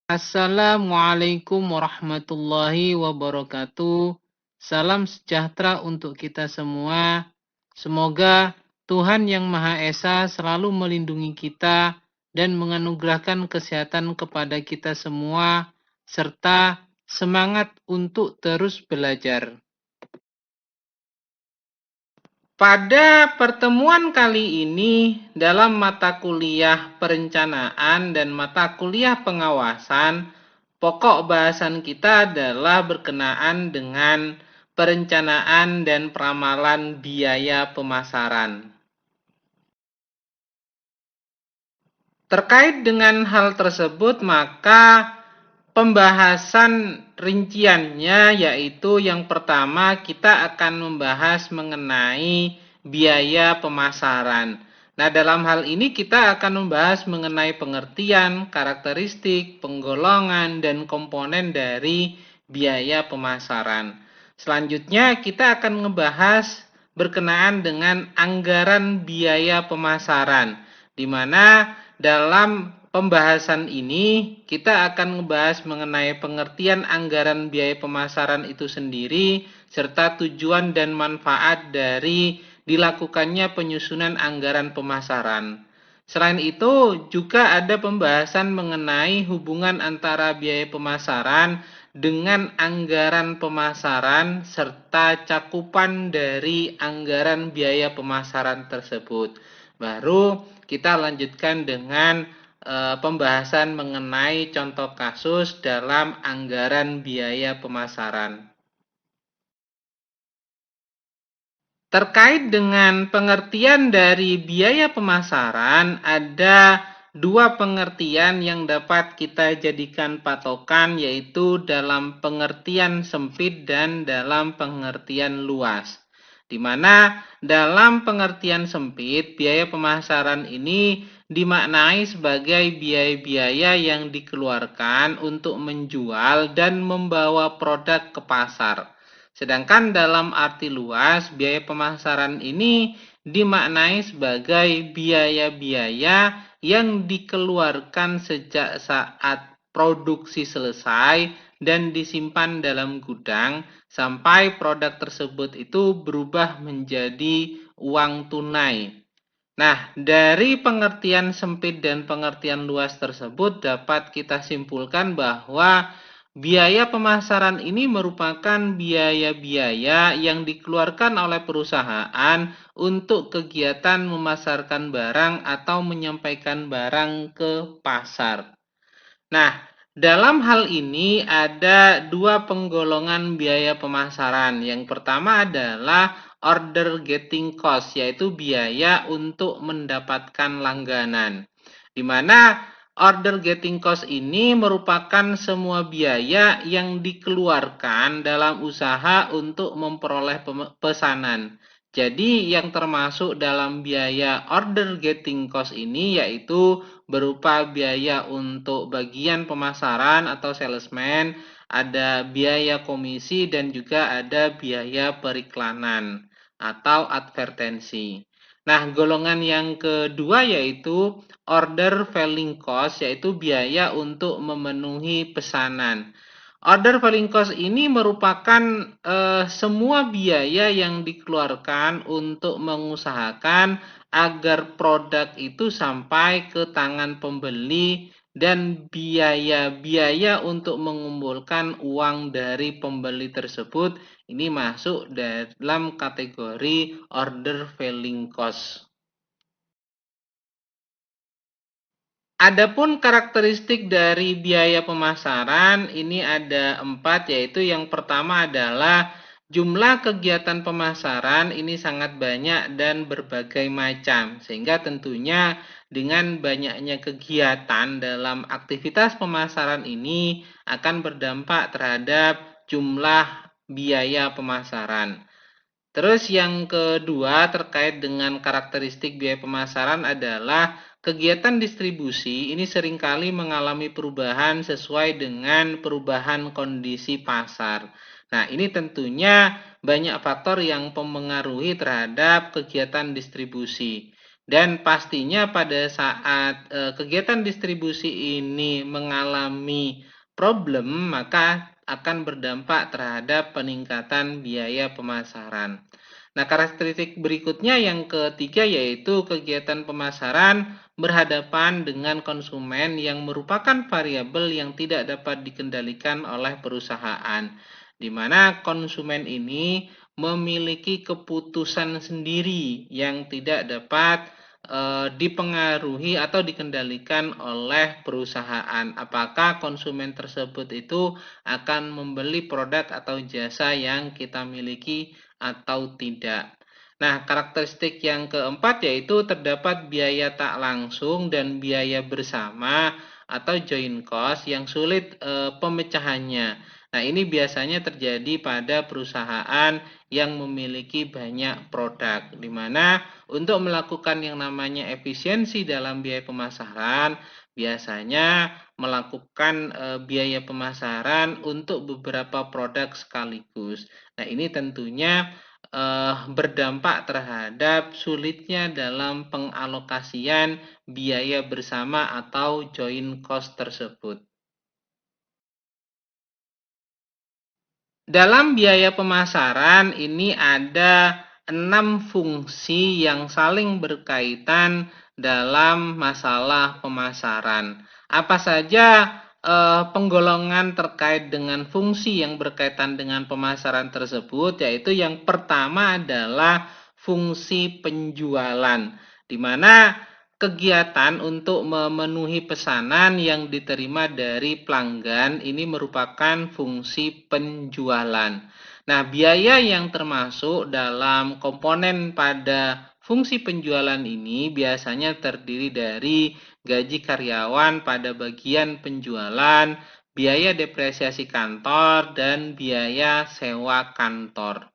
Assalamualaikum warahmatullahi wabarakatuh. Salam sejahtera untuk kita semua. Semoga Tuhan Yang Maha Esa selalu melindungi kita dan menganugerahkan kesehatan kepada kita semua, serta semangat untuk terus belajar. Pada pertemuan kali ini, dalam mata kuliah perencanaan dan mata kuliah pengawasan, pokok bahasan kita adalah berkenaan dengan perencanaan dan peramalan biaya pemasaran. Terkait dengan hal tersebut, maka pembahasan rinciannya yaitu yang pertama kita akan membahas mengenai biaya pemasaran. Nah, dalam hal ini kita akan membahas mengenai pengertian, karakteristik, penggolongan, dan komponen dari biaya pemasaran. Selanjutnya kita akan membahas berkenaan dengan anggaran biaya pemasaran, di mana dalam pembahasan ini kita akan membahas mengenai pengertian anggaran biaya pemasaran itu sendiri serta tujuan dan manfaat dari dilakukannya penyusunan anggaran pemasaran. Selain itu, juga ada pembahasan mengenai hubungan antara biaya pemasaran dengan anggaran pemasaran serta cakupan dari anggaran biaya pemasaran tersebut. Baru kita lanjutkan dengan pembahasan mengenai contoh kasus dalam anggaran biaya pemasaran. Terkait dengan pengertian dari biaya pemasaran, ada dua pengertian yang dapat kita jadikan patokan, yaitu dalam pengertian sempit dan dalam pengertian luas. Di mana dalam pengertian sempit, biaya pemasaran ini dimaknai sebagai biaya-biaya yang dikeluarkan untuk menjual dan membawa produk ke pasar. Sedangkan dalam arti luas, biaya pemasaran ini dimaknai sebagai biaya-biaya yang dikeluarkan sejak saat produksi selesai dan disimpan dalam gudang sampai produk tersebut itu berubah menjadi uang tunai. Nah, dari pengertian sempit dan pengertian luas tersebut dapat kita simpulkan bahwa biaya pemasaran ini merupakan biaya-biaya yang dikeluarkan oleh perusahaan untuk kegiatan memasarkan barang atau menyampaikan barang ke pasar. Nah, dalam hal ini ada dua penggolongan biaya pemasaran. Yang pertama adalah order getting cost, yaitu biaya untuk mendapatkan langganan. Di mana order getting cost ini merupakan semua biaya yang dikeluarkan dalam usaha untuk memperoleh pesanan. Jadi yang termasuk dalam biaya order getting cost ini yaitu berupa biaya untuk bagian pemasaran atau salesman, ada biaya komisi dan juga ada biaya periklanan atau advertensi. Nah, golongan yang kedua yaitu order filling cost, yaitu biaya untuk memenuhi pesanan. Order filling cost ini merupakan semua biaya yang dikeluarkan untuk mengusahakan agar produk itu sampai ke tangan pembeli dan biaya-biaya untuk mengumpulkan uang dari pembeli tersebut ini masuk dalam kategori order filling cost. Adapun karakteristik dari biaya pemasaran ini ada 4, yaitu yang pertama adalah jumlah kegiatan pemasaran ini sangat banyak dan berbagai macam, sehingga tentunya dengan banyaknya kegiatan dalam aktivitas pemasaran ini akan berdampak terhadap jumlah biaya pemasaran. Terus yang kedua terkait dengan karakteristik biaya pemasaran adalah kegiatan distribusi ini seringkali mengalami perubahan sesuai dengan perubahan kondisi pasar. Nah, ini tentunya banyak faktor yang mempengaruhi terhadap kegiatan distribusi. Dan pastinya pada saat kegiatan distribusi ini mengalami problem, maka akan berdampak terhadap peningkatan biaya pemasaran. Nah, karakteristik berikutnya yang ketiga yaitu kegiatan pemasaran berhadapan dengan konsumen yang merupakan variabel yang tidak dapat dikendalikan oleh perusahaan, di mana konsumen ini memiliki keputusan sendiri yang tidak dapat dipengaruhi atau dikendalikan oleh perusahaan. Apakah konsumen tersebut itu akan membeli produk atau jasa yang kita miliki atau tidak. Nah, karakteristik yang keempat yaitu terdapat biaya tak langsung dan biaya bersama atau joint cost yang sulit pemecahannya. Nah, ini biasanya terjadi pada perusahaan yang memiliki banyak produk, di mana untuk melakukan yang namanya efisiensi dalam biaya pemasaran, biasanya melakukan biaya pemasaran untuk beberapa produk sekaligus. Nah, ini tentunya berdampak terhadap sulitnya dalam pengalokasian biaya bersama atau joint cost tersebut. Dalam biaya pemasaran ini ada 6 fungsi yang saling berkaitan dalam masalah pemasaran. Apa saja penggolongan terkait dengan fungsi yang berkaitan dengan pemasaran tersebut, yaitu yang pertama adalah fungsi penjualan, di mana kegiatan untuk memenuhi pesanan yang diterima dari pelanggan ini merupakan fungsi penjualan. Nah, biaya yang termasuk dalam komponen pada fungsi penjualan ini biasanya terdiri dari gaji karyawan pada bagian penjualan, biaya depresiasi kantor, dan biaya sewa kantor.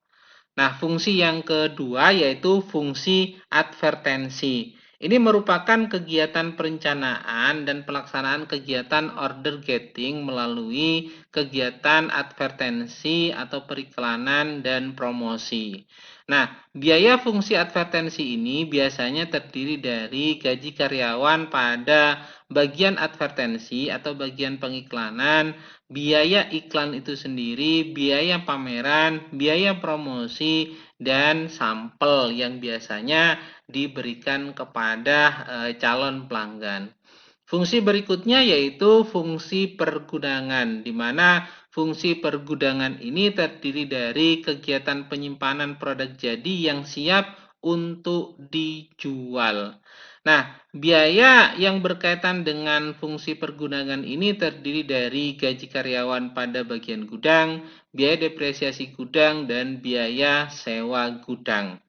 Nah, fungsi yang kedua yaitu fungsi advertensi. Ini merupakan kegiatan perencanaan dan pelaksanaan kegiatan order getting melalui kegiatan advertensi atau periklanan dan promosi. Nah, biaya fungsi advertensi ini biasanya terdiri dari gaji karyawan pada bagian advertensi atau bagian pengiklanan, biaya iklan itu sendiri, biaya pameran, biaya promosi, dan sampel yang biasanya diberikan kepada calon pelanggan. Fungsi berikutnya yaitu fungsi pergudangan, di mana fungsi pergudangan ini terdiri dari kegiatan penyimpanan produk jadi yang siap untuk dijual. Nah, biaya yang berkaitan dengan fungsi pergudangan ini terdiri dari gaji karyawan pada bagian gudang, biaya depresiasi gudang, dan biaya sewa gudang.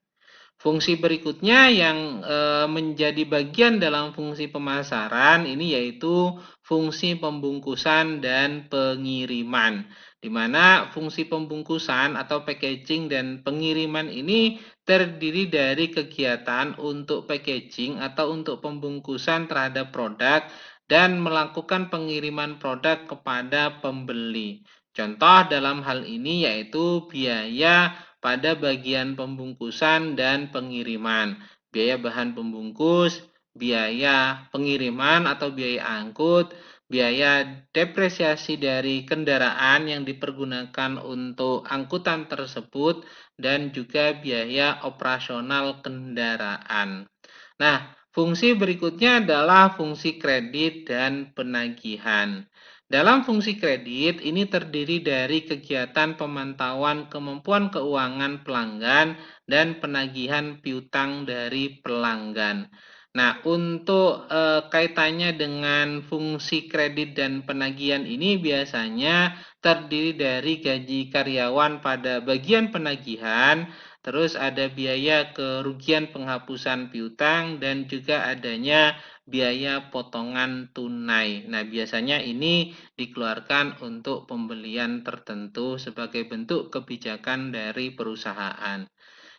Fungsi berikutnya yang menjadi bagian dalam fungsi pemasaran ini yaitu fungsi pembungkusan dan pengiriman, di mana fungsi pembungkusan atau packaging dan pengiriman ini terdiri dari kegiatan untuk packaging atau untuk pembungkusan terhadap produk dan melakukan pengiriman produk kepada pembeli. Contoh dalam hal ini yaitu biaya pada bagian pembungkusan dan pengiriman, biaya bahan pembungkus, biaya pengiriman atau biaya angkut, biaya depresiasi dari kendaraan yang dipergunakan untuk angkutan tersebut, dan juga biaya operasional kendaraan. Nah, fungsi berikutnya adalah fungsi kredit dan penagihan. Dalam fungsi kredit, ini terdiri dari kegiatan pemantauan kemampuan keuangan pelanggan dan penagihan piutang dari pelanggan. Nah, untuk kaitannya dengan fungsi kredit dan penagihan ini biasanya terdiri dari gaji karyawan pada bagian penagihan, terus ada biaya kerugian penghapusan piutang, dan juga adanya biaya potongan tunai. Nah, biasanya ini dikeluarkan untuk pembelian tertentu sebagai bentuk kebijakan dari perusahaan.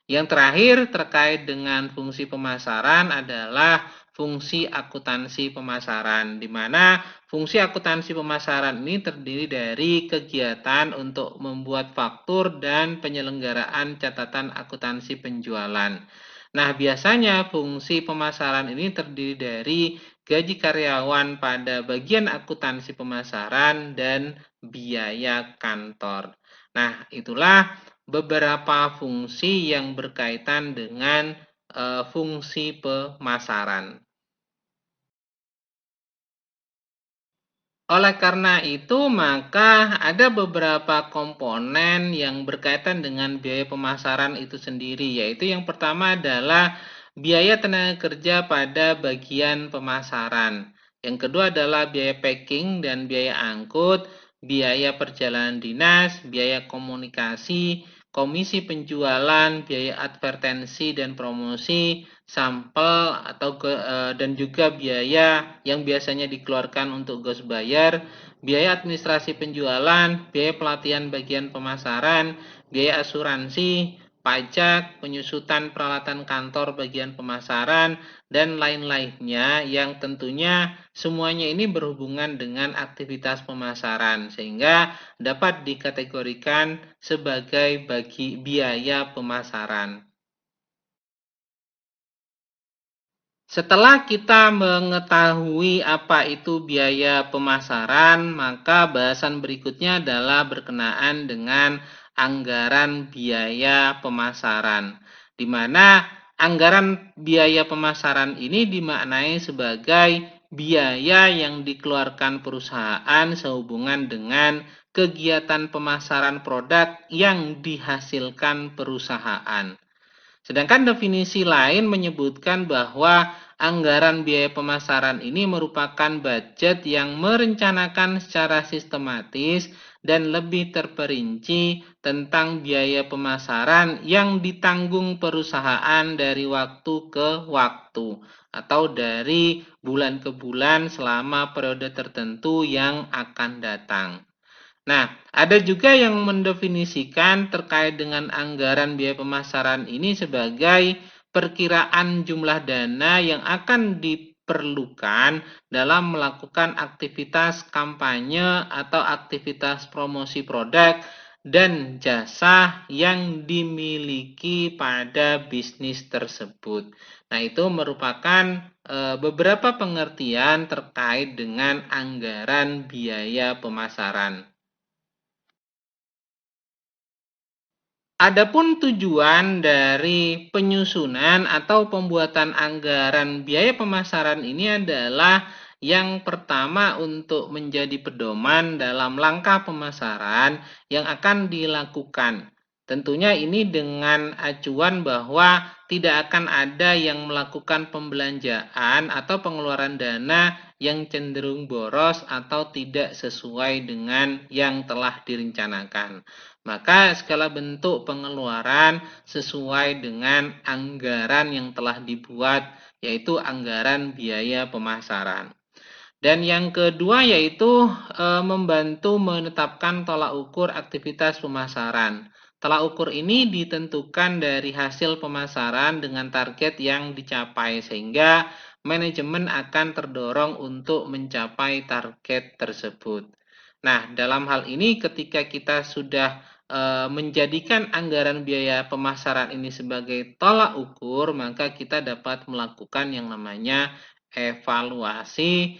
Yang terakhir terkait dengan fungsi pemasaran adalah fungsi akuntansi pemasaran, di mana fungsi akuntansi pemasaran ini terdiri dari kegiatan untuk membuat faktur dan penyelenggaraan catatan akuntansi penjualan. Nah, biasanya fungsi pemasaran ini terdiri dari gaji karyawan pada bagian akuntansi pemasaran dan biaya kantor. Nah, itulah beberapa fungsi yang berkaitan dengan fungsi pemasaran. Oleh karena itu, maka ada beberapa komponen yang berkaitan dengan biaya pemasaran itu sendiri, yaitu yang pertama adalah biaya tenaga kerja pada bagian pemasaran. Yang kedua adalah biaya packing dan biaya angkut, biaya perjalanan dinas, biaya komunikasi, komisi penjualan, biaya advertensi dan promosi, sampel dan juga biaya yang biasanya dikeluarkan untuk ghost buyer, biaya administrasi penjualan, biaya pelatihan bagian pemasaran, biaya asuransi, pajak, penyusutan peralatan kantor bagian pemasaran, dan lain-lainnya yang tentunya semuanya ini berhubungan dengan aktivitas pemasaran sehingga dapat dikategorikan sebagai biaya pemasaran. Setelah kita mengetahui apa itu biaya pemasaran, maka bahasan berikutnya adalah berkenaan dengan anggaran biaya pemasaran, di mana anggaran biaya pemasaran ini dimaknai sebagai biaya yang dikeluarkan perusahaan sehubungan dengan kegiatan pemasaran produk yang dihasilkan perusahaan. Sedangkan definisi lain menyebutkan bahwa anggaran biaya pemasaran ini merupakan budget yang merencanakan secara sistematis dan lebih terperinci tentang biaya pemasaran yang ditanggung perusahaan dari waktu ke waktu atau dari bulan ke bulan selama periode tertentu yang akan datang. Nah, ada juga yang mendefinisikan terkait dengan anggaran biaya pemasaran ini sebagai perkiraan jumlah dana yang akan diperlukan dalam melakukan aktivitas kampanye atau aktivitas promosi produk dan jasa yang dimiliki pada bisnis tersebut. Nah, itu merupakan beberapa pengertian terkait dengan anggaran biaya pemasaran. Adapun tujuan dari penyusunan atau pembuatan anggaran biaya pemasaran ini adalah yang pertama untuk menjadi pedoman dalam langkah pemasaran yang akan dilakukan. Tentunya ini dengan acuan bahwa tidak akan ada yang melakukan pembelanjaan atau pengeluaran dana yang cenderung boros atau tidak sesuai dengan yang telah direncanakan. Maka segala bentuk pengeluaran sesuai dengan anggaran yang telah dibuat, yaitu anggaran biaya pemasaran. Dan yang kedua yaitu membantu menetapkan tolak ukur aktivitas pemasaran. Tolak ukur ini ditentukan dari hasil pemasaran dengan target yang dicapai sehingga manajemen akan terdorong untuk mencapai target tersebut. Nah, dalam hal ini ketika kita sudah menjadikan anggaran biaya pemasaran ini sebagai tolak ukur, maka kita dapat melakukan yang namanya evaluasi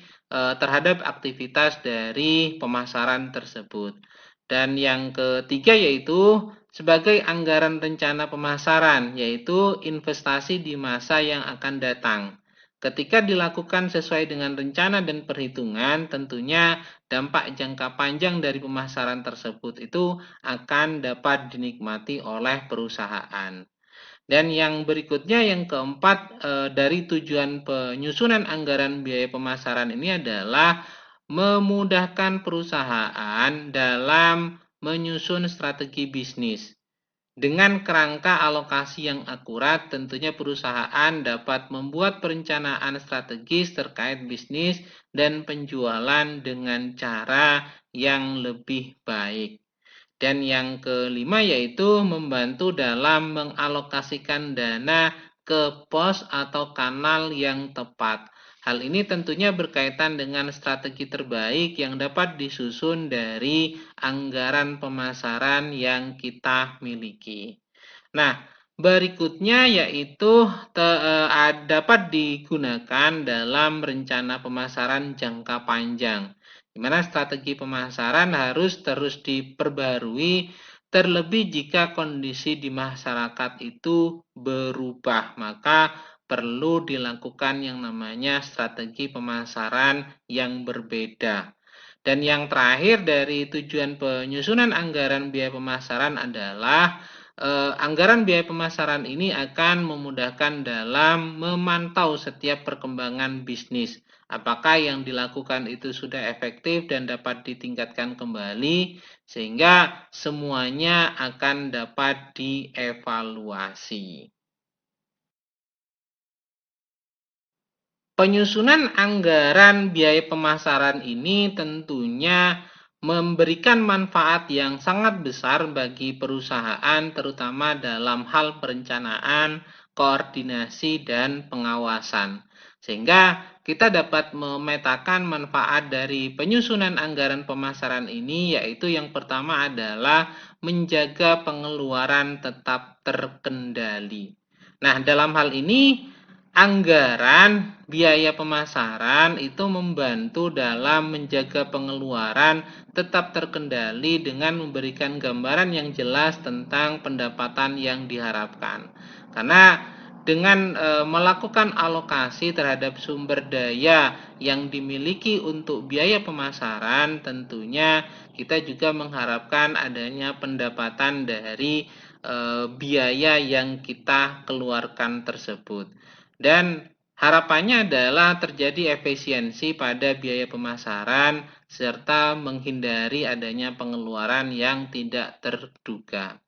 terhadap aktivitas dari pemasaran tersebut. Dan yang ketiga yaitu sebagai anggaran rencana pemasaran, yaitu investasi di masa yang akan datang. Ketika dilakukan sesuai dengan rencana dan perhitungan, tentunya dampak jangka panjang dari pemasaran tersebut itu akan dapat dinikmati oleh perusahaan. Dan yang berikutnya yang keempat dari tujuan penyusunan anggaran biaya pemasaran ini adalah memudahkan perusahaan dalam menyusun strategi bisnis. Dengan kerangka alokasi yang akurat, tentunya perusahaan dapat membuat perencanaan strategis terkait bisnis dan penjualan dengan cara yang lebih baik. Dan yang kelima yaitu membantu dalam mengalokasikan dana ke pos atau kanal yang tepat. Hal ini tentunya berkaitan dengan strategi terbaik yang dapat disusun dari anggaran pemasaran yang kita miliki. Nah, Berikutnya yaitu dapat digunakan dalam rencana pemasaran jangka panjang, di mana strategi pemasaran harus terus diperbarui, terlebih jika kondisi di masyarakat itu berubah, maka perlu dilakukan yang namanya strategi pemasaran yang berbeda. Dan yang terakhir dari tujuan penyusunan anggaran biaya pemasaran adalah anggaran biaya pemasaran ini akan memudahkan dalam memantau setiap perkembangan bisnis. Apakah yang dilakukan itu sudah efektif dan dapat ditingkatkan kembali, sehingga semuanya akan dapat dievaluasi. Penyusunan anggaran biaya pemasaran ini tentunya memberikan manfaat yang sangat besar bagi perusahaan, terutama dalam hal perencanaan, koordinasi, dan pengawasan. Sehingga kita dapat memetakan manfaat dari penyusunan anggaran pemasaran ini, yaitu yang pertama adalah menjaga pengeluaran tetap terkendali. Nah, dalam hal ini anggaran biaya pemasaran itu membantu dalam menjaga pengeluaran tetap terkendali dengan memberikan gambaran yang jelas tentang pendapatan yang diharapkan. Karena dengan melakukan alokasi terhadap sumber daya yang dimiliki untuk biaya pemasaran, tentunya kita juga mengharapkan adanya pendapatan dari biaya yang kita keluarkan tersebut. Dan harapannya adalah terjadi efisiensi pada biaya pemasaran serta menghindari adanya pengeluaran yang tidak terduga.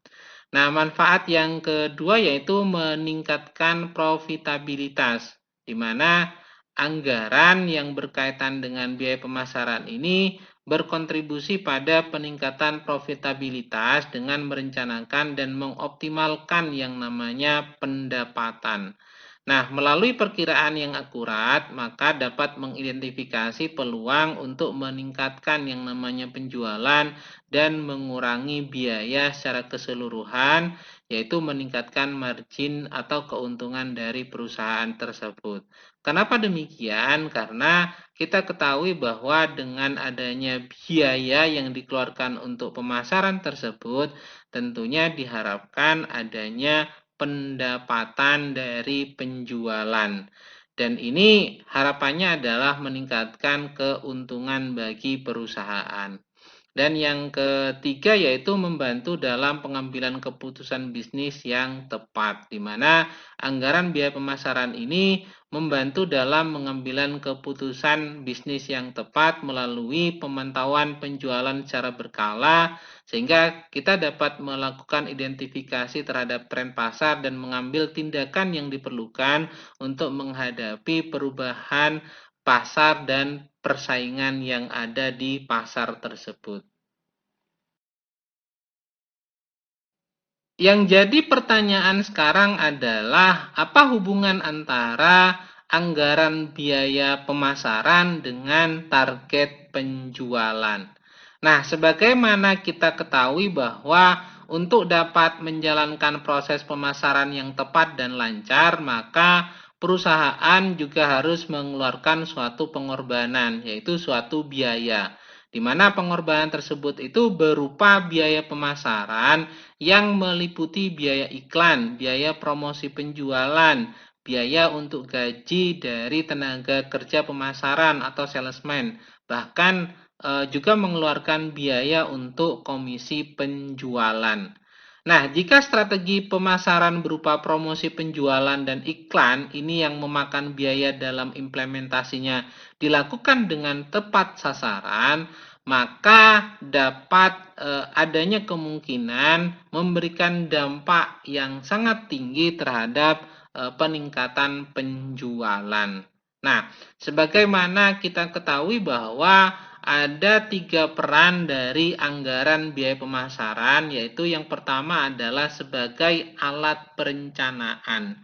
Nah, manfaat yang kedua yaitu meningkatkan profitabilitas, di mana anggaran yang berkaitan dengan biaya pemasaran ini berkontribusi pada peningkatan profitabilitas dengan merencanakan dan mengoptimalkan yang namanya pendapatan. Nah, melalui perkiraan yang akurat, maka dapat mengidentifikasi peluang untuk meningkatkan yang namanya penjualan dan mengurangi biaya secara keseluruhan, yaitu meningkatkan margin atau keuntungan dari perusahaan tersebut. Kenapa demikian? Karena kita ketahui bahwa dengan adanya biaya yang dikeluarkan untuk pemasaran tersebut, tentunya diharapkan adanya pendapatan dari penjualan. Dan ini harapannya adalah meningkatkan keuntungan bagi perusahaan. Dan yang ketiga yaitu membantu dalam pengambilan keputusan bisnis yang tepat, di mana anggaran biaya pemasaran ini membantu dalam pengambilan keputusan bisnis yang tepat melalui pemantauan penjualan secara berkala, sehingga kita dapat melakukan identifikasi terhadap tren pasar dan mengambil tindakan yang diperlukan untuk menghadapi perubahan pasar dan persaingan yang ada di pasar tersebut. Yang jadi pertanyaan sekarang adalah apa hubungan antara anggaran biaya pemasaran dengan target penjualan. Nah, sebagaimana kita ketahui bahwa untuk dapat menjalankan proses pemasaran yang tepat dan lancar, maka perusahaan juga harus mengeluarkan suatu pengorbanan, yaitu suatu biaya, di mana pengorbanan tersebut itu berupa biaya pemasaran yang meliputi biaya iklan, biaya promosi penjualan, biaya untuk gaji dari tenaga kerja pemasaran atau salesman, bahkan juga mengeluarkan biaya untuk komisi penjualan. Nah, jika strategi pemasaran berupa promosi penjualan dan iklan ini yang memakan biaya dalam implementasinya dilakukan dengan tepat sasaran, maka dapat adanya kemungkinan memberikan dampak yang sangat tinggi terhadap peningkatan penjualan. Nah, sebagaimana kita ketahui bahwa ada 3 peran dari anggaran biaya pemasaran, yaitu yang pertama adalah sebagai alat perencanaan.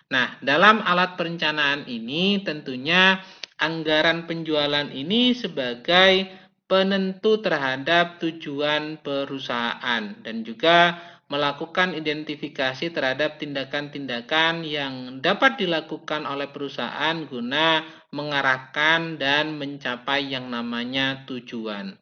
Nah, dalam alat perencanaan ini tentunya anggaran penjualan ini sebagai penentu terhadap tujuan perusahaan dan juga melakukan identifikasi terhadap tindakan-tindakan yang dapat dilakukan oleh perusahaan guna mengarahkan dan mencapai yang namanya tujuan.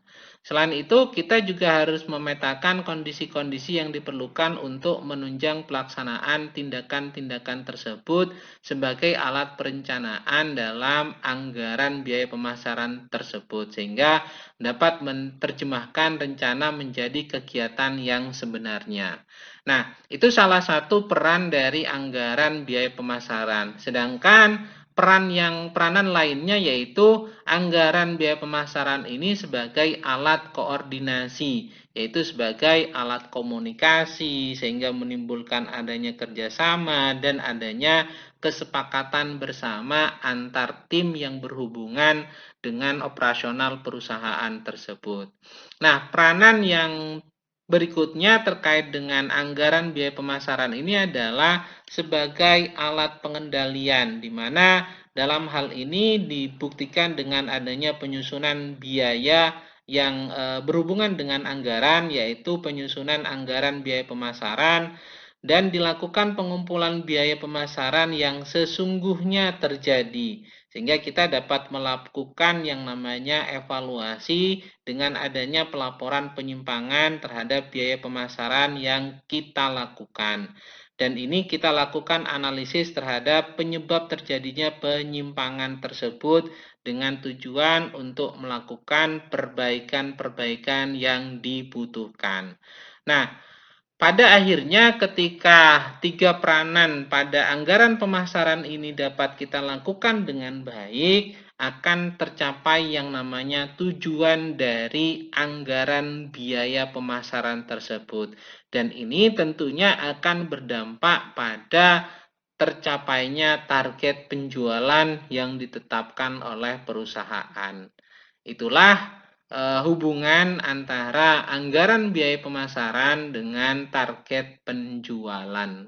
Selain itu, kita juga harus memetakan kondisi-kondisi yang diperlukan untuk menunjang pelaksanaan tindakan-tindakan tersebut sebagai alat perencanaan dalam anggaran biaya pemasaran tersebut, sehingga dapat menerjemahkan rencana menjadi kegiatan yang sebenarnya. Nah, itu salah satu peran dari anggaran biaya pemasaran. Sedangkan peranan lainnya yaitu anggaran biaya pemasaran ini sebagai alat koordinasi, yaitu sebagai alat komunikasi sehingga menimbulkan adanya kerjasama dan adanya kesepakatan bersama antar tim yang berhubungan dengan operasional perusahaan tersebut. Nah, peranan yang berikutnya terkait dengan anggaran biaya pemasaran ini adalah sebagai alat pengendalian, di mana dalam hal ini dibuktikan dengan adanya penyusunan biaya yang berhubungan dengan anggaran, yaitu penyusunan anggaran biaya pemasaran, dan dilakukan pengumpulan biaya pemasaran yang sesungguhnya terjadi, sehingga kita dapat melakukan yang namanya evaluasi dengan adanya pelaporan penyimpangan terhadap biaya pemasaran yang kita lakukan. Dan ini kita lakukan analisis terhadap penyebab terjadinya penyimpangan tersebut dengan tujuan untuk melakukan perbaikan-perbaikan yang dibutuhkan. Nah, pada akhirnya ketika tiga peranan pada anggaran pemasaran ini dapat kita lakukan dengan baik, akan tercapai yang namanya tujuan dari anggaran biaya pemasaran tersebut. Dan ini tentunya akan berdampak pada tercapainya target penjualan yang ditetapkan oleh perusahaan. Itulah hubungan antara anggaran biaya pemasaran dengan target penjualan.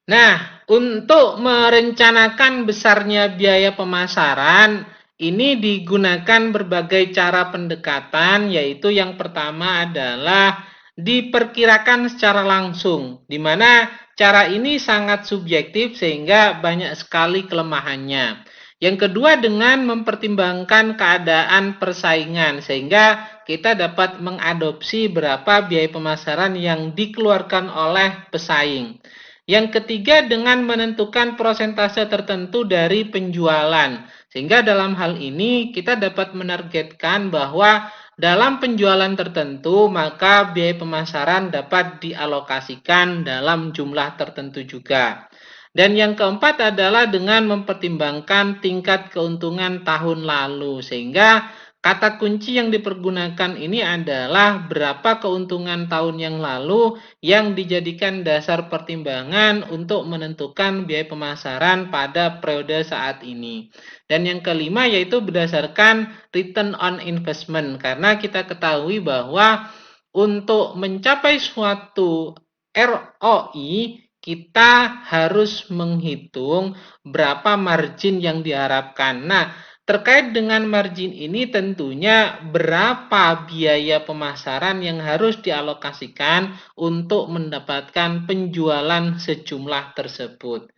Nah, untuk merencanakan besarnya biaya pemasaran, ini digunakan berbagai cara pendekatan, yaitu yang pertama adalah diperkirakan secara langsung, di mana cara ini sangat subjektif sehingga banyak sekali kelemahannya. Yang kedua dengan mempertimbangkan keadaan persaingan, sehingga kita dapat mengadopsi berapa biaya pemasaran yang dikeluarkan oleh pesaing. Yang ketiga dengan menentukan persentase tertentu dari penjualan. Sehingga dalam hal ini kita dapat menargetkan bahwa dalam penjualan tertentu maka biaya pemasaran dapat dialokasikan dalam jumlah tertentu juga. Dan yang keempat adalah dengan mempertimbangkan tingkat keuntungan tahun lalu, sehingga kata kunci yang dipergunakan ini adalah berapa keuntungan tahun yang lalu yang dijadikan dasar pertimbangan untuk menentukan biaya pemasaran pada periode saat ini. Dan yang kelima yaitu berdasarkan return on investment, karena kita ketahui bahwa untuk mencapai suatu ROI kita harus menghitung berapa margin yang diharapkan. Nah, terkait dengan margin ini tentunya berapa biaya pemasaran yang harus dialokasikan untuk mendapatkan penjualan sejumlah tersebut.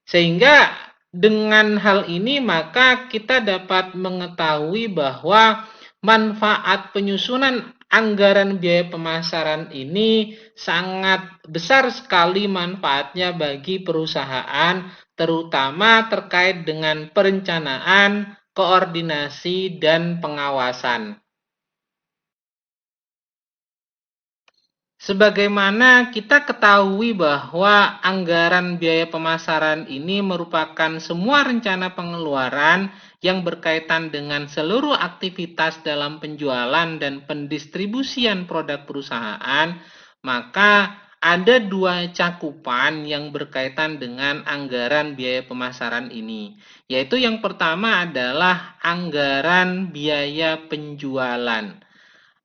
Sehingga dengan hal ini maka kita dapat mengetahui bahwa manfaat penyusunan anggaran biaya pemasaran ini sangat besar sekali manfaatnya bagi perusahaan, terutama terkait dengan perencanaan, koordinasi, dan pengawasan. Sebagaimana kita ketahui bahwa anggaran biaya pemasaran ini merupakan semua rencana pengeluaran yang berkaitan dengan seluruh aktivitas dalam penjualan dan pendistribusian produk perusahaan, maka ada dua cakupan yang berkaitan dengan anggaran biaya pemasaran ini, yaitu yang pertama adalah anggaran biaya penjualan.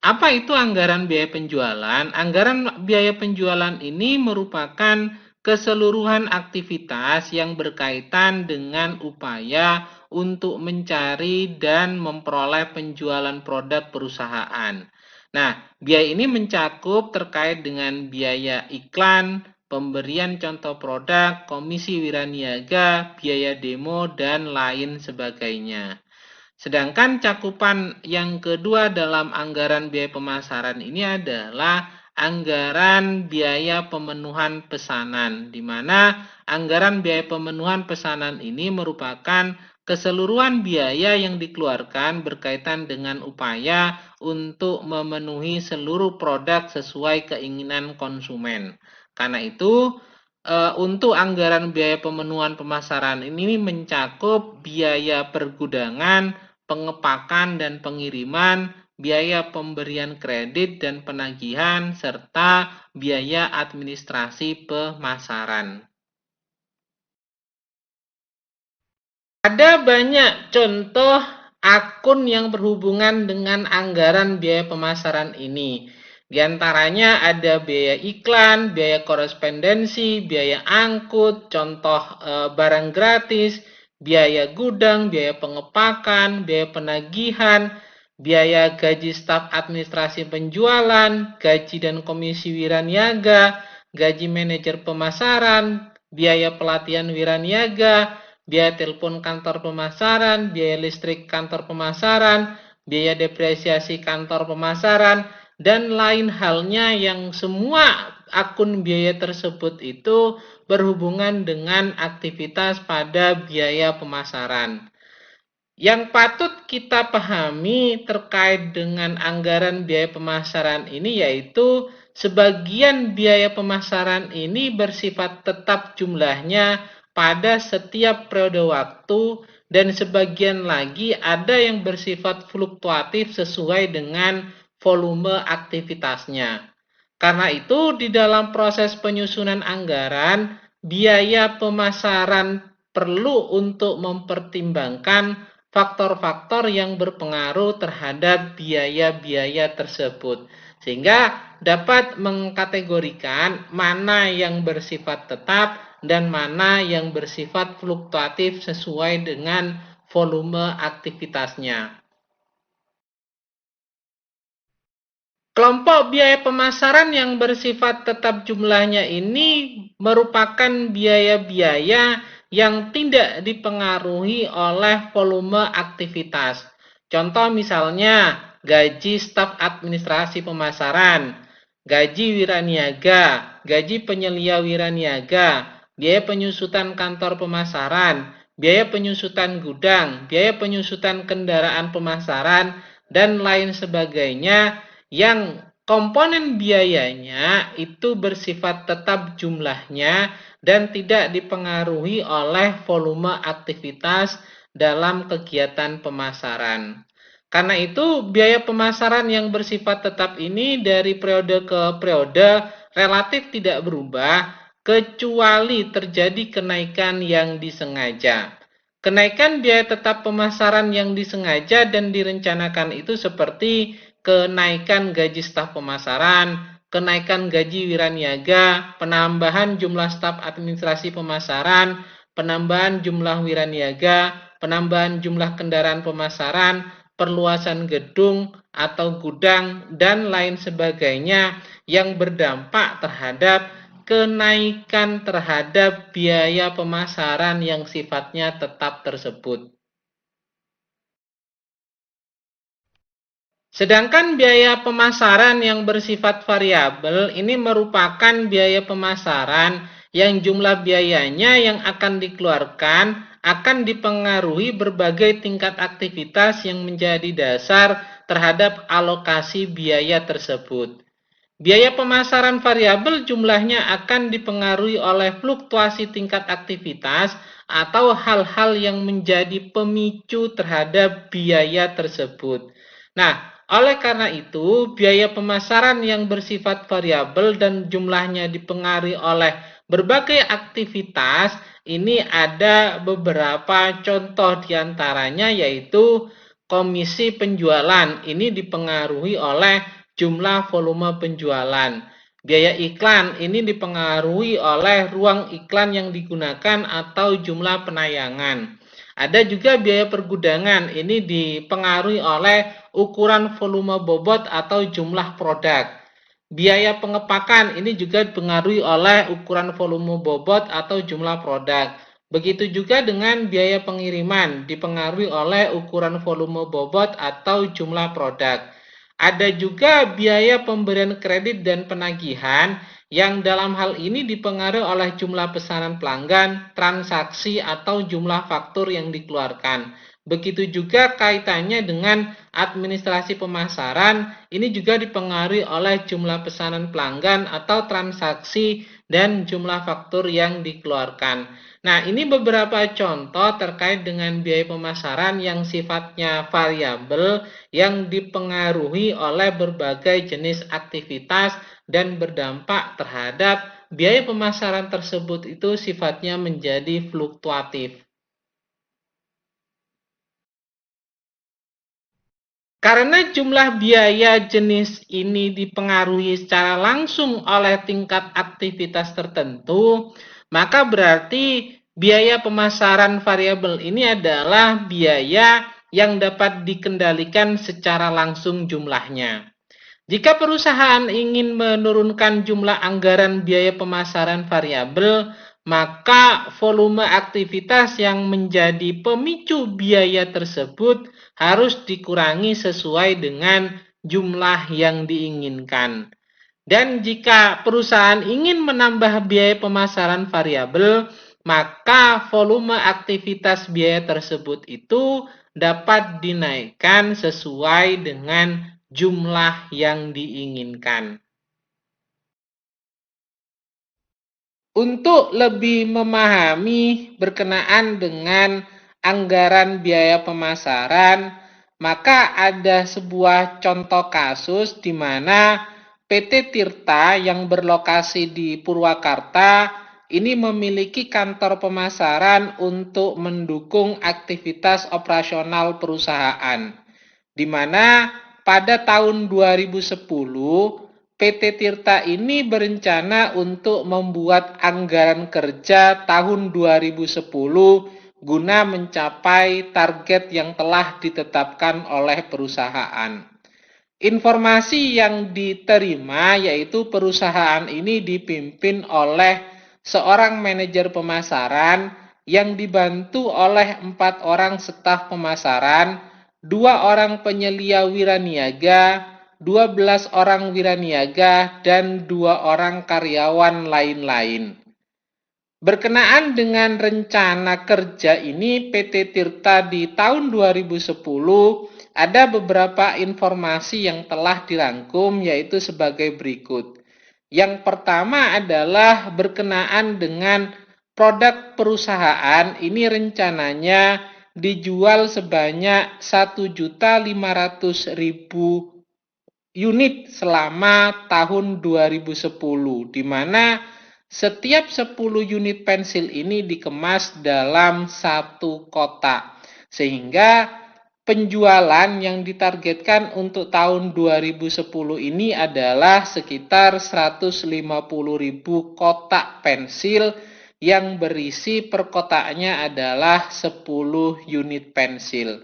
Apa itu anggaran biaya penjualan? Anggaran biaya penjualan ini merupakan keseluruhan aktivitas yang berkaitan dengan upaya untuk mencari dan memperoleh penjualan produk perusahaan. Nah, biaya ini mencakup terkait dengan biaya iklan, pemberian contoh produk, komisi wiraniaga, biaya demo, dan lain sebagainya. Sedangkan cakupan yang kedua dalam anggaran biaya pemasaran ini adalah anggaran biaya pemenuhan pesanan, di mana anggaran biaya pemenuhan pesanan ini merupakan keseluruhan biaya yang dikeluarkan berkaitan dengan upaya untuk memenuhi seluruh produk sesuai keinginan konsumen. Karena itu, untuk anggaran biaya pemenuhan pemasaran ini mencakup biaya pergudangan, pengepakan dan pengiriman, biaya pemberian kredit dan penagihan, serta biaya administrasi pemasaran. Ada banyak contoh akun yang berhubungan dengan anggaran biaya pemasaran ini. Di antaranya ada biaya iklan, biaya korespondensi, biaya angkut, contoh barang gratis, biaya gudang, biaya pengepakan, biaya penagihan, biaya gaji staf administrasi penjualan, gaji dan komisi wiraniaga, gaji manajer pemasaran, biaya pelatihan wiraniaga, biaya telepon kantor pemasaran, biaya listrik kantor pemasaran, biaya depresiasi kantor pemasaran, dan lain halnya yang semua akun biaya tersebut itu berhubungan dengan aktivitas pada biaya pemasaran. Yang patut kita pahami terkait dengan anggaran biaya pemasaran ini yaitu sebagian biaya pemasaran ini bersifat tetap jumlahnya pada setiap periode waktu dan sebagian lagi ada yang bersifat fluktuatif sesuai dengan volume aktivitasnya. Karena itu di dalam proses penyusunan anggaran, biaya pemasaran perlu untuk mempertimbangkan faktor-faktor yang berpengaruh terhadap biaya-biaya tersebut, sehingga dapat mengkategorikan mana yang bersifat tetap dan mana yang bersifat fluktuatif sesuai dengan volume aktivitasnya. Kelompok biaya pemasaran yang bersifat tetap jumlahnya ini merupakan biaya-biaya yang tidak dipengaruhi oleh volume aktivitas. Contoh misalnya gaji staf administrasi pemasaran, gaji wiraniaga, gaji penyelia wiraniaga, biaya penyusutan kantor pemasaran, biaya penyusutan gudang, biaya penyusutan kendaraan pemasaran, dan lain sebagainya yang komponen biayanya itu bersifat tetap jumlahnya dan tidak dipengaruhi oleh volume aktivitas dalam kegiatan pemasaran. Karena itu, biaya pemasaran yang bersifat tetap ini dari periode ke periode relatif tidak berubah kecuali terjadi kenaikan yang disengaja. Kenaikan biaya tetap pemasaran yang disengaja dan direncanakan itu seperti kenaikan gaji staf pemasaran, kenaikan gaji wiraniaga, penambahan jumlah staf administrasi pemasaran, penambahan jumlah wiraniaga, penambahan jumlah kendaraan pemasaran, perluasan gedung atau gudang, dan lain sebagainya yang berdampak terhadap kenaikan terhadap biaya pemasaran yang sifatnya tetap tersebut. Sedangkan biaya pemasaran yang bersifat variabel ini merupakan biaya pemasaran yang jumlah biayanya yang akan dikeluarkan akan dipengaruhi berbagai tingkat aktivitas yang menjadi dasar terhadap alokasi biaya tersebut. Biaya pemasaran variabel jumlahnya akan dipengaruhi oleh fluktuasi tingkat aktivitas atau hal-hal yang menjadi pemicu terhadap biaya tersebut. Nah, oleh karena itu, biaya pemasaran yang bersifat variabel dan jumlahnya dipengaruhi oleh berbagai aktivitas, ini ada beberapa contoh diantaranya yaitu komisi penjualan. Ini dipengaruhi oleh jumlah volume penjualan. Biaya iklan ini dipengaruhi oleh ruang iklan yang digunakan atau jumlah penayangan. Ada juga biaya pergudangan, ini dipengaruhi oleh ukuran volume bobot atau jumlah produk. Biaya pengepakan ini juga dipengaruhi oleh ukuran volume bobot atau jumlah produk. Begitu juga dengan biaya pengiriman, dipengaruhi oleh ukuran volume bobot atau jumlah produk. Ada juga biaya pemberian kredit dan penagihan yang dalam hal ini dipengaruhi oleh jumlah pesanan pelanggan, transaksi, atau jumlah faktur yang dikeluarkan. Begitu juga kaitannya dengan administrasi pemasaran, ini juga dipengaruhi oleh jumlah pesanan pelanggan atau transaksi dan jumlah faktur yang dikeluarkan. Nah, ini beberapa contoh terkait dengan biaya pemasaran yang sifatnya variabel yang dipengaruhi oleh berbagai jenis aktivitas dan berdampak terhadap biaya pemasaran tersebut itu sifatnya menjadi fluktuatif. Karena jumlah biaya jenis ini dipengaruhi secara langsung oleh tingkat aktivitas tertentu, maka berarti biaya pemasaran variabel ini adalah biaya yang dapat dikendalikan secara langsung jumlahnya. Jika perusahaan ingin menurunkan jumlah anggaran biaya pemasaran variabel, maka volume aktivitas yang menjadi pemicu biaya tersebut harus dikurangi sesuai dengan jumlah yang diinginkan. Dan jika perusahaan ingin menambah biaya pemasaran variabel, maka volume aktivitas biaya tersebut itu dapat dinaikkan sesuai dengan jumlah yang diinginkan. Untuk lebih memahami berkenaan dengan anggaran biaya pemasaran, maka ada sebuah contoh kasus di mana PT Tirta yang berlokasi di Purwakarta ini memiliki kantor pemasaran untuk mendukung aktivitas operasional perusahaan, di mana pada tahun 2010 PT Tirta ini berencana untuk membuat anggaran kerja tahun 2010 guna mencapai target yang telah ditetapkan oleh perusahaan. Informasi yang diterima yaitu perusahaan ini dipimpin oleh seorang manajer pemasaran yang dibantu oleh 4 orang staf pemasaran, 2 orang penyelia wiraniaga, 12 orang wiraniaga, dan 2 orang karyawan lain-lain. Berkenaan dengan rencana kerja ini PT Tirta di tahun 2010 ada beberapa informasi yang telah dirangkum yaitu sebagai berikut. Yang pertama adalah berkenaan dengan produk perusahaan ini rencananya dijual sebanyak 1.500.000 unit selama tahun 2010, di mana setiap 10 unit pensil ini dikemas dalam satu kotak, sehingga penjualan yang ditargetkan untuk tahun 2010 ini adalah sekitar 150.000 kotak pensil yang berisi per kotaknya adalah 10 unit pensil.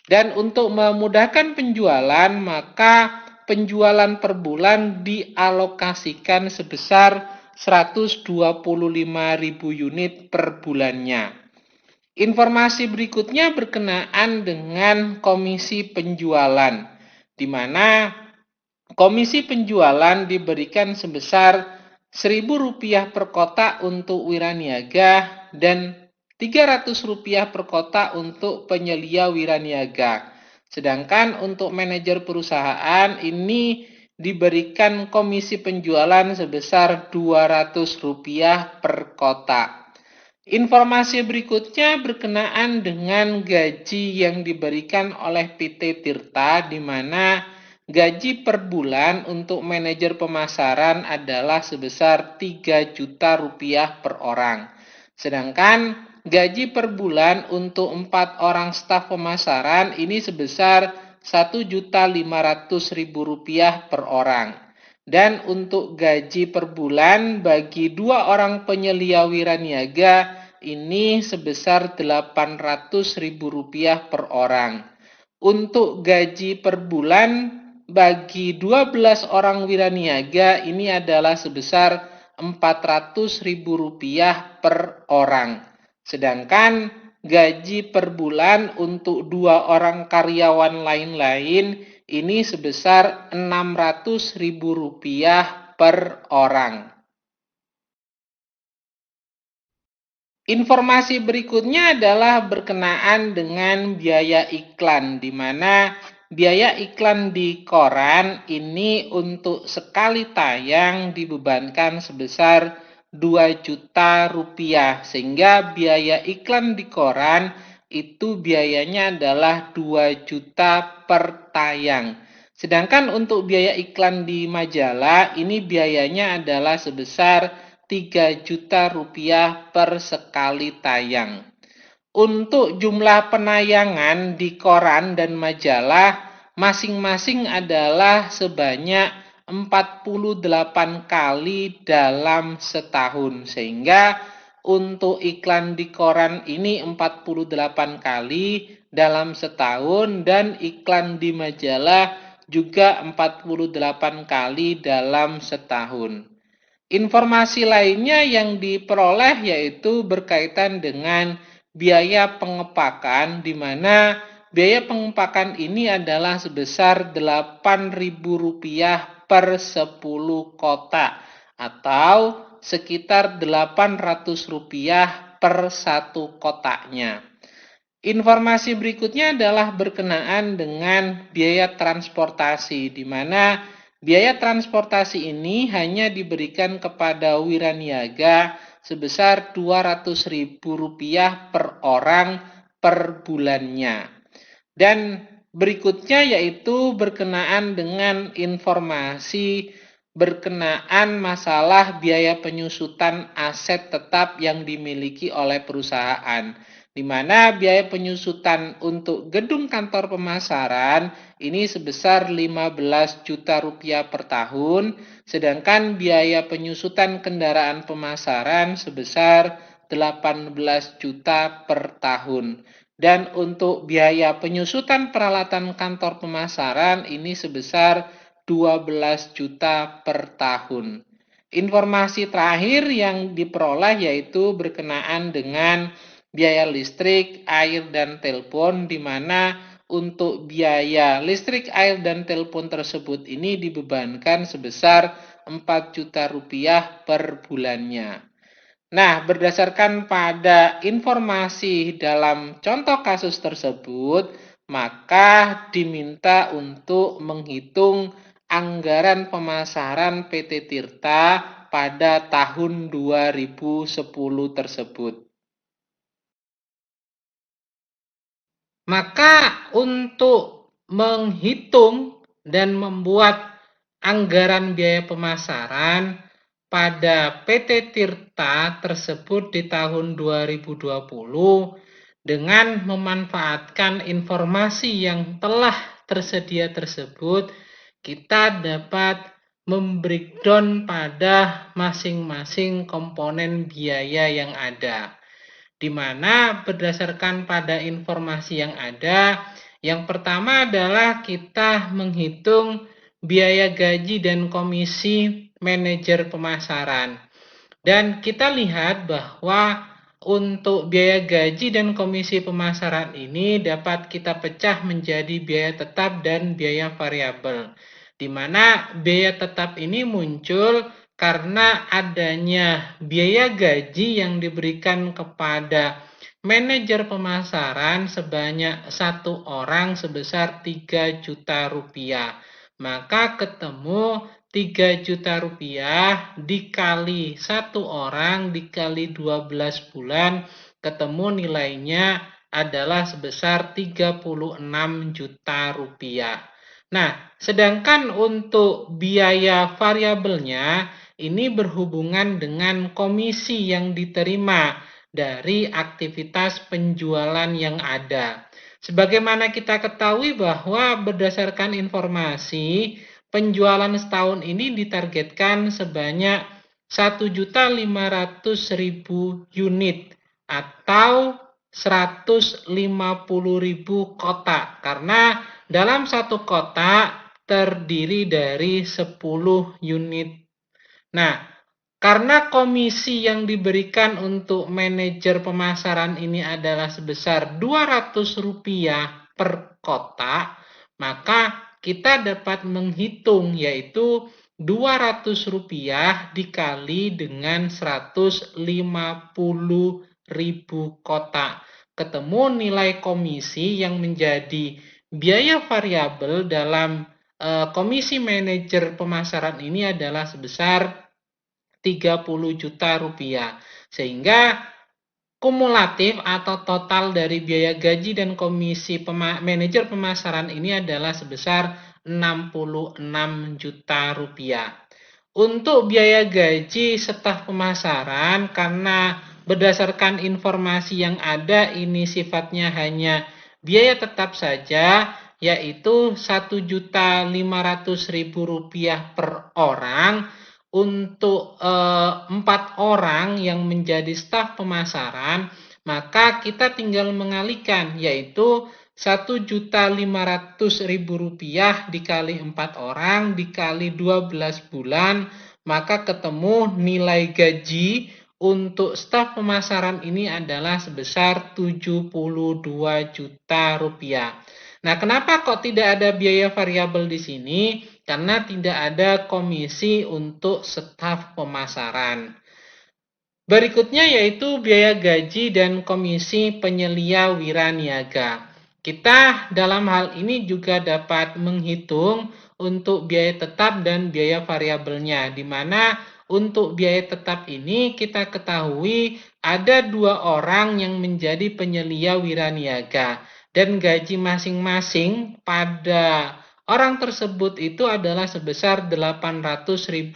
Dan untuk memudahkan penjualan, maka penjualan per bulan dialokasikan sebesar 125.000 unit per bulannya. Informasi berikutnya berkenaan dengan komisi penjualan, di mana komisi penjualan diberikan sebesar Rp1.000 per kotak untuk wiraniaga dan Rp300 per kotak untuk penyelia wiraniaga. Sedangkan untuk manajer perusahaan ini diberikan komisi penjualan sebesar Rp200 per kotak. Informasi berikutnya berkenaan dengan gaji yang diberikan oleh PT Tirta, di mana gaji per bulan untuk manajer pemasaran adalah sebesar Rp3.000.000 per orang. Sedangkan gaji per bulan untuk 4 orang staf pemasaran ini sebesar Rp1.500.000 per orang. Dan untuk gaji per bulan bagi 2 orang penyelia wiraniaga ini sebesar Rp800.000 per orang. Untuk gaji per bulan bagi 12 orang wiraniaga ini adalah sebesar Rp400.000 per orang. Sedangkan gaji per bulan untuk 2 orang karyawan lain-lain ini sebesar Rp600.000 per orang. Informasi berikutnya adalah berkenaan dengan biaya iklan, di mana biaya iklan di koran ini untuk sekali tayang dibebankan sebesar Rp2 juta, sehingga biaya iklan di koran itu biayanya adalah 2 juta per tayang. Sedangkan untuk biaya iklan di majalah ini biayanya adalah sebesar Rp3 juta per sekali tayang. Untuk jumlah penayangan di koran dan majalah masing-masing adalah sebanyak 48 kali dalam setahun, sehingga untuk iklan di koran ini 48 kali dalam setahun dan iklan di majalah juga 48 kali dalam setahun. Informasi lainnya yang diperoleh yaitu berkaitan dengan biaya pengepakan, di mana biaya pengepakan ini adalah sebesar Rp8.000 per 10 kotak atau sekitar Rp800 per satu kotaknya. Informasi berikutnya adalah berkenaan dengan biaya transportasi, di mana biaya transportasi ini hanya diberikan kepada wiraniaga sebesar Rp200.000 per orang per bulannya. Dan berikutnya yaitu berkenaan dengan informasi berkenaan masalah biaya penyusutan aset tetap yang dimiliki oleh perusahaan, di mana biaya penyusutan untuk gedung kantor pemasaran ini sebesar Rp15 juta per tahun, sedangkan biaya penyusutan kendaraan pemasaran sebesar Rp18 juta per tahun. Dan untuk biaya penyusutan peralatan kantor pemasaran ini sebesar Rp12 juta per tahun. Informasi terakhir yang diperoleh yaitu berkenaan dengan biaya listrik, air, dan telepon, di mana untuk biaya listrik, air, dan telepon tersebut ini dibebankan sebesar Rp4 juta per bulannya. Nah, berdasarkan pada informasi dalam contoh kasus tersebut, maka diminta untuk menghitung anggaran pemasaran PT Tirta pada tahun 2010 tersebut. Maka untuk menghitung dan membuat anggaran biaya pemasaran pada PT Tirta tersebut di tahun 2020 dengan memanfaatkan informasi yang telah tersedia tersebut, kita dapat membreakdown pada masing-masing komponen biaya yang ada, di mana berdasarkan pada informasi yang ada, yang pertama adalah kita menghitung biaya gaji dan komisi manajer pemasaran. Dan kita lihat bahwa untuk biaya gaji dan komisi pemasaran ini dapat kita pecah menjadi biaya tetap dan biaya variabel, di mana biaya tetap ini muncul karena adanya biaya gaji yang diberikan kepada manajer pemasaran sebanyak 1 orang sebesar Rp3 juta. Maka ketemu Rp3 juta dikali 1 orang dikali 12 bulan, ketemu nilainya adalah sebesar Rp36 juta. Nah, sedangkan untuk biaya variabelnya ini berhubungan dengan komisi yang diterima dari aktivitas penjualan yang ada. Sebagaimana kita ketahui bahwa berdasarkan informasi, penjualan setahun ini ditargetkan sebanyak 1.500.000 unit. atau 150.000 kotak, karena dalam satu kotak terdiri dari 10 unit. Nah, karena komisi yang diberikan untuk manajer pemasaran ini adalah sebesar Rp200 per kotak, maka kita dapat menghitung, yaitu Rp200 dikali dengan 150.000 kotak. Ketemu nilai komisi yang menjadi biaya variabel dalam komisi manajer pemasaran ini adalah sebesar Rp30 juta. Sehingga kumulatif atau total dari biaya gaji dan komisi manajer pemasaran ini adalah sebesar Rp66 juta. Untuk biaya gaji staf pemasaran, karena berdasarkan informasi yang ada ini sifatnya hanya biaya tetap saja, yaitu Rp1.500.000 per orang. Untuk 4 orang yang menjadi staf pemasaran, maka kita tinggal mengalihkan, yaitu Rp1.500.000 dikali 4 orang dikali 12 bulan, maka ketemu nilai gaji untuk staf pemasaran ini adalah sebesar Rp72 juta. Nah, kenapa kok tidak ada biaya variabel di sini? Karena tidak ada komisi untuk staf pemasaran. Berikutnya yaitu biaya gaji dan komisi penyelia wiraniaga. Kita dalam hal ini juga dapat menghitung untuk biaya tetap dan biaya variabelnya, di mana untuk biaya tetap ini kita ketahui ada 2 orang yang menjadi penyelia wiraniaga, dan gaji masing-masing pada orang tersebut itu adalah sebesar Rp800.000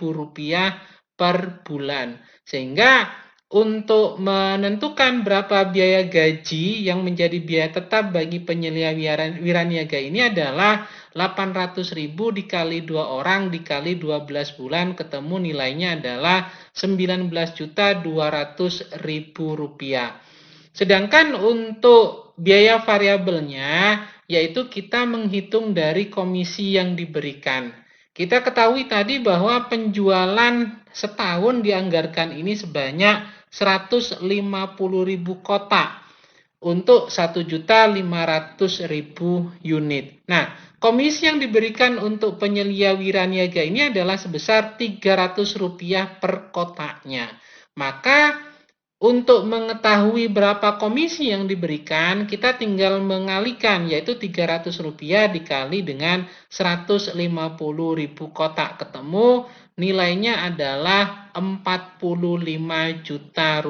per bulan. Sehingga untuk menentukan berapa biaya gaji yang menjadi biaya tetap bagi penyelia wiraniaga ini adalah 800.000 dikali 2 orang dikali 12 bulan, ketemu nilainya adalah Rp19.200.000. Sedangkan untuk biaya variabelnya, yaitu kita menghitung dari komisi yang diberikan. Kita ketahui tadi bahwa penjualan setahun dianggarkan ini sebanyak 150.000 kotak untuk 1.500.000 unit. Nah, komisi yang diberikan untuk penyelia wiraniaga ini adalah sebesar Rp300 per kotaknya. Maka untuk mengetahui berapa komisi yang diberikan, kita tinggal mengalihkan, yaitu Rp300 dikali dengan 150.000 kotak. Ketemu nilainya adalah Rp45 juta.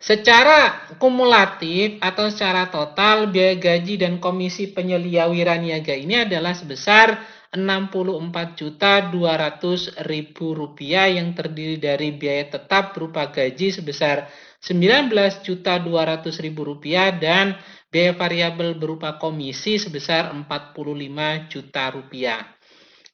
Secara kumulatif atau secara total, biaya gaji dan komisi penyelia wiraniaga ini adalah sebesar Rp64.200.000 yang terdiri dari biaya tetap berupa gaji sebesar Rp19.200.000 dan biaya variabel berupa komisi sebesar Rp45 juta.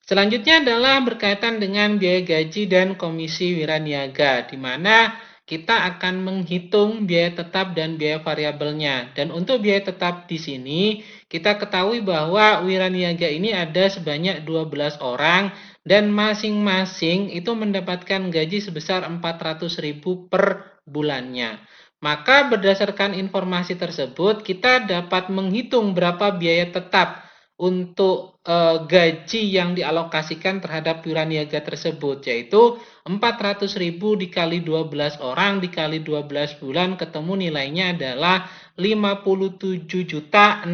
Selanjutnya adalah berkaitan dengan biaya gaji dan komisi wiraniaga, di mana kita akan menghitung biaya tetap dan biaya variabelnya. Dan untuk biaya tetap di sini, kita ketahui bahwa wiraniaga ini ada sebanyak 12 orang dan masing-masing itu mendapatkan gaji sebesar Rp400.000 per bulannya. Maka berdasarkan informasi tersebut, kita dapat menghitung berapa biaya tetap untuk gaji yang dialokasikan terhadap wiraniaga tersebut, yaitu Rp400.000 dikali 12 orang dikali 12 bulan, ketemu nilainya adalah Rp57.600.000.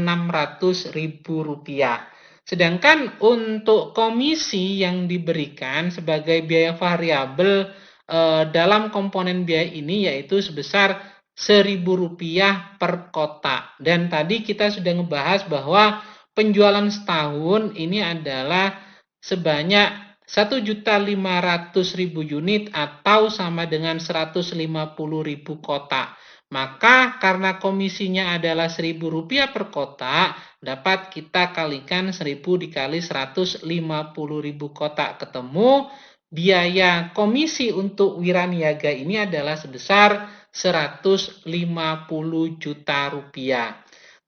Sedangkan untuk komisi yang diberikan sebagai biaya variabel dalam komponen biaya ini yaitu sebesar Rp1.000 per kotak. Dan tadi kita sudah ngebahas bahwa penjualan setahun ini adalah sebanyak 1.500.000 unit atau sama dengan 150.000 kotak. Maka karena komisinya adalah Rp1.000 per kotak, dapat kita kalikan 1.000 dikali 150.000 kotak. Ketemu biaya komisi untuk wiraniaga ini adalah sebesar 150 juta rupiah.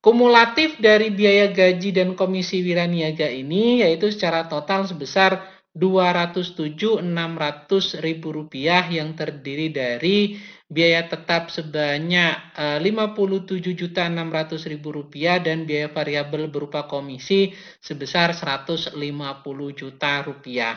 Kumulatif dari biaya gaji dan komisi wiraniaga ini yaitu secara total sebesar 207.600.000 rupiah yang terdiri dari biaya tetap sebanyak 57.600.000 rupiah dan biaya variabel berupa komisi sebesar 150 juta rupiah.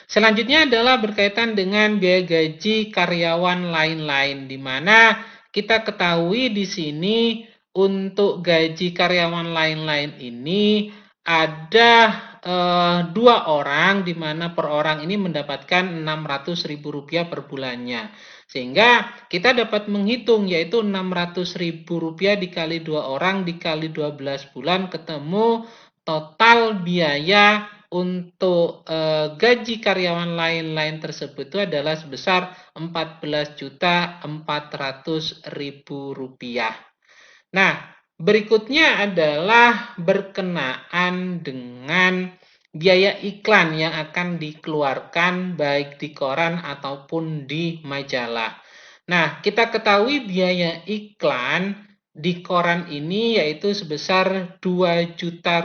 Selanjutnya adalah berkaitan dengan biaya gaji karyawan lain-lain, di mana kita ketahui di sini untuk gaji karyawan lain-lain ini ada dua orang, di mana per orang ini mendapatkan Rp600.000 per bulannya. Sehingga kita dapat menghitung yaitu Rp600.000 dikali dua orang dikali 12 bulan ketemu total biaya untuk gaji karyawan lain-lain tersebut itu adalah sebesar Rp14.400.000. Nah, berikutnya adalah berkenaan dengan biaya iklan yang akan dikeluarkan baik di koran ataupun di majalah. Nah, kita ketahui biaya iklan di koran ini yaitu sebesar Rp2 juta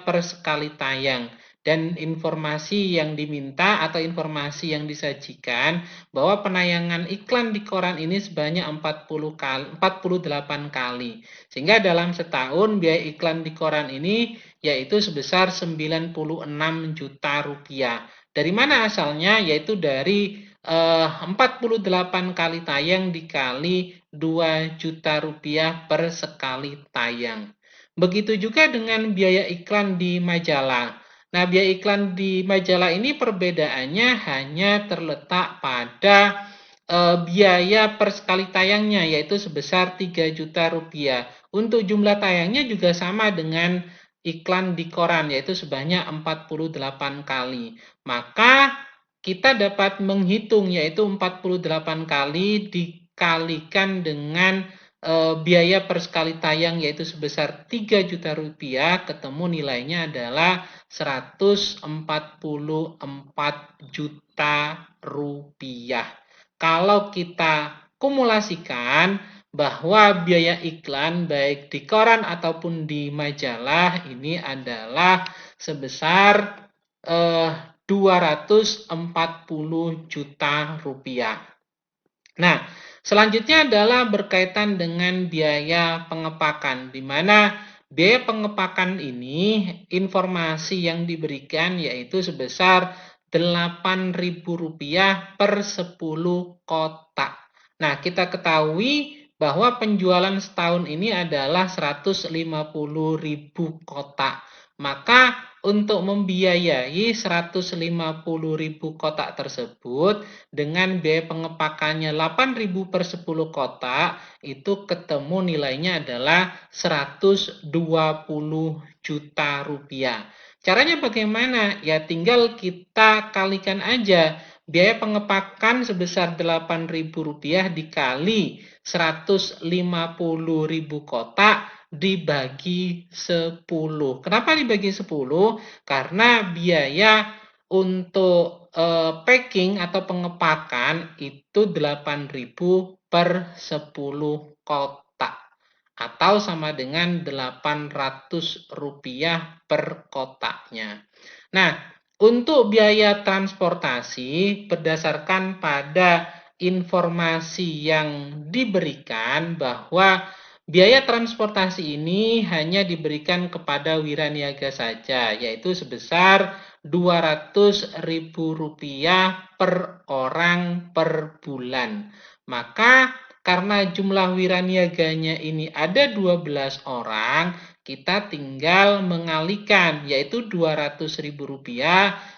per sekali tayang. Dan informasi yang diminta atau informasi yang disajikan bahwa penayangan iklan di koran ini sebanyak 48 kali. Sehingga dalam setahun biaya iklan di koran ini yaitu sebesar Rp96 juta. Dari mana asalnya? Yaitu dari 48 kali tayang dikali Rp2 juta per sekali tayang. Begitu juga dengan biaya iklan di majalah. Nah, biaya iklan di majalah ini perbedaannya hanya terletak pada biaya per sekali tayangnya, yaitu sebesar Rp3 juta. Untuk jumlah tayangnya juga sama dengan iklan di koran, yaitu sebanyak 48 kali. Maka kita dapat menghitung, yaitu 48 kali dikalikan dengan biaya per sekali tayang yaitu sebesar Rp3 juta, ketemu nilainya adalah Rp144 juta. Kalau kita kumulasikan bahwa biaya iklan baik di koran ataupun di majalah ini adalah sebesar Rp240 juta. Nah, selanjutnya adalah berkaitan dengan biaya pengepakan, di mana biaya pengepakan ini informasi yang diberikan yaitu sebesar Rp8.000 per 10 kotak. Nah, kita ketahui bahwa penjualan setahun ini adalah 150.000 kotak. Maka untuk membiayai 150.000 kotak tersebut dengan biaya pengepakannya 8.000 per 10 kotak, itu ketemu nilainya adalah Rp120 juta. Caranya bagaimana? Ya tinggal kita kalikan aja biaya pengepakan sebesar Rp8.000 dikali 150.000 kotak dibagi 10. Kenapa dibagi 10? Karena biaya untuk packing atau pengepakan itu 8.000 per 10 kotak atau sama dengan Rp800 per kotaknya. Nah, untuk biaya transportasi berdasarkan pada informasi yang diberikan bahwa biaya transportasi ini hanya diberikan kepada wiraniaga saja, yaitu sebesar Rp200.000 per orang per bulan. Maka karena jumlah wiraniaganya ini ada 12 orang, kita tinggal mengalihkan, yaitu Rp200.000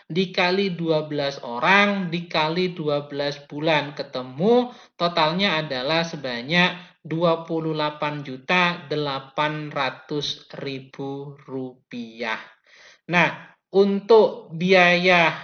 dikali 12 orang dikali 12 bulan. Ketemu totalnya adalah sebanyak Rp28.800.000. Nah, untuk biaya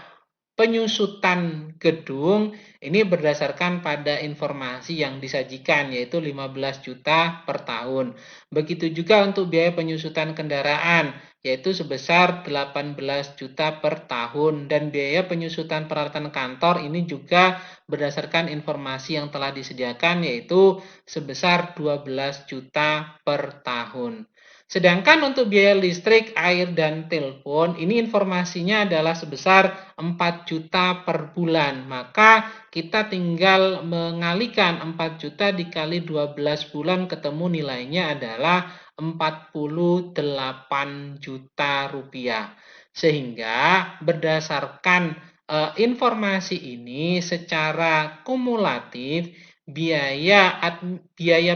penyusutan gedung ini berdasarkan pada informasi yang disajikan, yaitu 15 juta per tahun. Begitu juga untuk biaya penyusutan kendaraan, yaitu sebesar 18 juta per tahun. Dan biaya penyusutan peralatan kantor ini juga berdasarkan informasi yang telah disediakan, yaitu sebesar 12 juta per tahun. Sedangkan untuk biaya listrik, air, dan telepon, ini informasinya adalah sebesar 4 juta per bulan. Maka kita tinggal mengalihkan 4 juta dikali 12 bulan, ketemu nilainya adalah 48 juta rupiah. Sehingga berdasarkan informasi ini secara kumulatif, biaya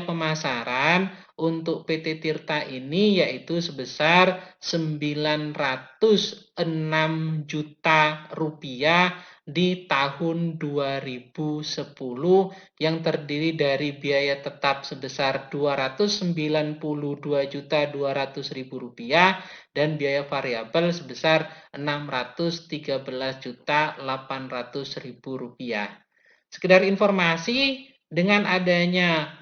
pemasaran untuk PT Tirta ini yaitu sebesar 906 juta rupiah di tahun 2010 yang terdiri dari biaya tetap sebesar 292.200.000 rupiah dan biaya variabel sebesar 613.800.000 rupiah. Sekedar informasi, dengan adanya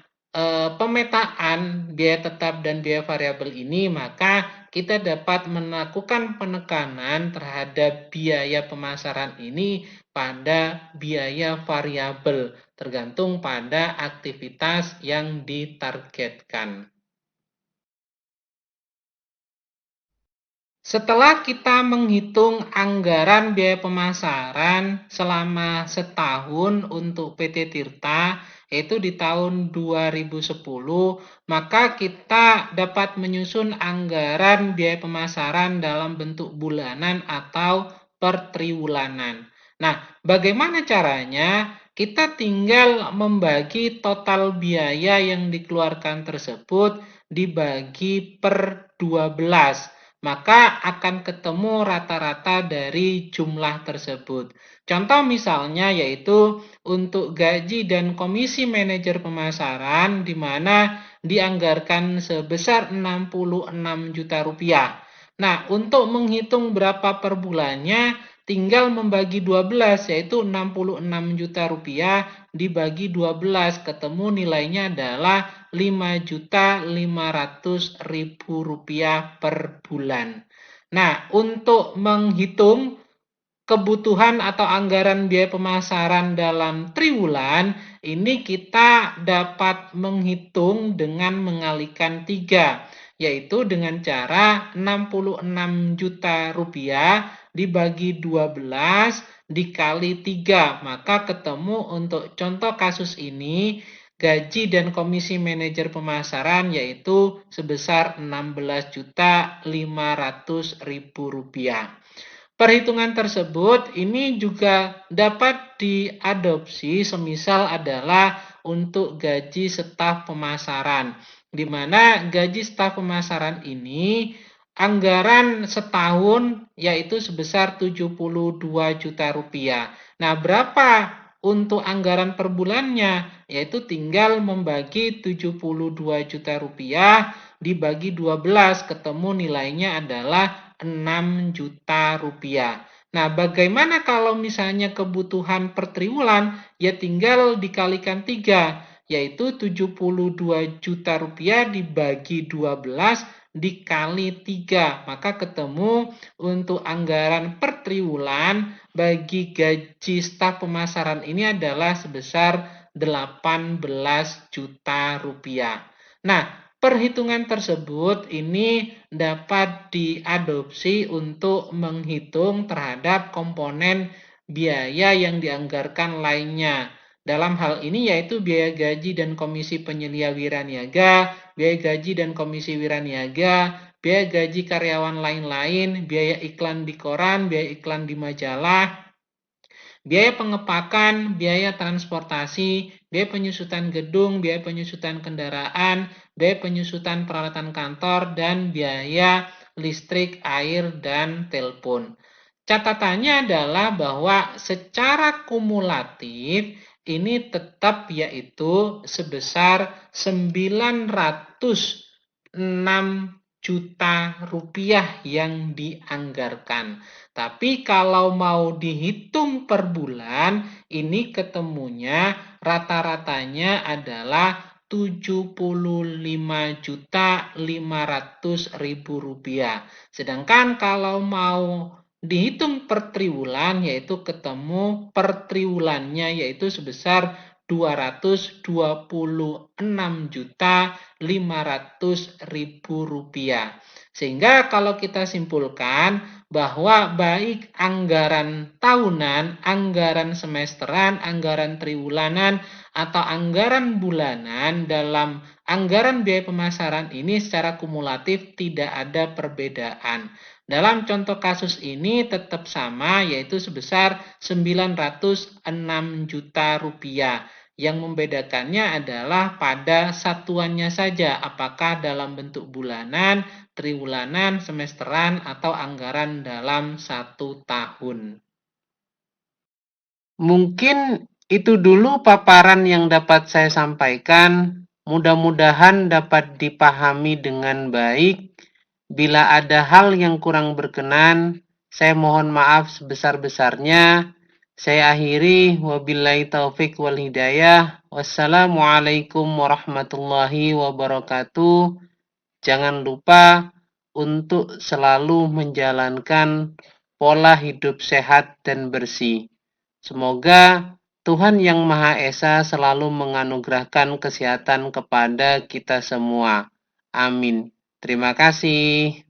pemetaan biaya tetap dan biaya variabel ini, maka kita dapat melakukan penekanan terhadap biaya pemasaran ini pada biaya variabel, tergantung pada aktivitas yang ditargetkan. Setelah kita menghitung anggaran biaya pemasaran selama setahun untuk PT Tirta, yaitu di tahun 2010, maka kita dapat menyusun anggaran biaya pemasaran dalam bentuk bulanan atau per triwulanan. Nah, bagaimana caranya? Kita tinggal membagi total biaya yang dikeluarkan tersebut dibagi per 12. Maka akan ketemu rata-rata dari jumlah tersebut. Contoh misalnya yaitu untuk gaji dan komisi manajer pemasaran di mana dianggarkan sebesar 66 juta rupiah. Nah, untuk menghitung berapa per bulannya, tinggal membagi 12, yaitu 66 juta rupiah dibagi 12, ketemu nilainya adalah 5.500.000 rupiah per bulan. Nah, untuk menghitung kebutuhan atau anggaran biaya pemasaran dalam triwulan, ini kita dapat menghitung dengan mengalihkan 3, yaitu dengan cara 66 juta rupiah dibagi 12 dikali 3. Maka ketemu untuk contoh kasus ini, gaji dan komisi manajer pemasaran yaitu sebesar 16.500.000 rupiah. Perhitungan tersebut ini juga dapat diadopsi semisal adalah untuk gaji staf pemasaran, di mana gaji staf pemasaran ini anggaran setahun yaitu sebesar 72 juta rupiah. Nah, berapa untuk anggaran per bulannya? Yaitu tinggal membagi 72 juta rupiah dibagi 12, ketemu nilainya adalah 6 juta rupiah. Nah, bagaimana kalau misalnya kebutuhan per triwulan? Ya tinggal dikalikan 3, yaitu 72 juta rupiah dibagi 12 dikali 3. Maka ketemu untuk anggaran per triwulan bagi gaji staf pemasaran ini adalah sebesar 18 juta rupiah. Nah, perhitungan tersebut ini dapat diadopsi untuk menghitung terhadap komponen biaya yang dianggarkan lainnya. Dalam hal ini yaitu biaya gaji dan komisi penyelia wiraniaga, biaya gaji dan komisi wiraniaga, biaya gaji karyawan lain-lain, biaya iklan di koran, biaya iklan di majalah, biaya pengepakan, biaya transportasi, biaya penyusutan gedung, biaya penyusutan kendaraan, biaya penyusutan peralatan kantor, dan biaya listrik, air, dan telepon. Catatannya adalah bahwa secara kumulatif ini tetap yaitu sebesar 906 juta rupiah yang dianggarkan. Tapi kalau mau dihitung per bulan, ini ketemunya rata-ratanya adalah 75.500.000 rupiah. Sedangkan kalau mau dihitung per triwulan, yaitu ketemu per triwulannya yaitu sebesar 226.500.000 rupiah. Sehingga kalau kita simpulkan bahwa baik anggaran tahunan, anggaran semesteran, anggaran triwulanan, atau anggaran bulanan dalam anggaran biaya pemasaran ini secara kumulatif tidak ada perbedaan. Dalam contoh kasus ini tetap sama, yaitu sebesar 906 juta rupiah. Yang membedakannya adalah pada satuannya saja, apakah dalam bentuk bulanan, triwulanan, semesteran, atau anggaran dalam 1 tahun. Mungkin itu dulu paparan yang dapat saya sampaikan. Mudah-mudahan dapat dipahami dengan baik. Bila ada hal yang kurang berkenan, saya mohon maaf sebesar-besarnya. Saya akhiri, wabillahi taufik wal hidayah. Wassalamualaikum warahmatullahi wabarakatuh. Jangan lupa untuk selalu menjalankan pola hidup sehat dan bersih. Semoga Tuhan Yang Maha Esa selalu menganugerahkan kesehatan kepada kita semua. Amin. Terima kasih.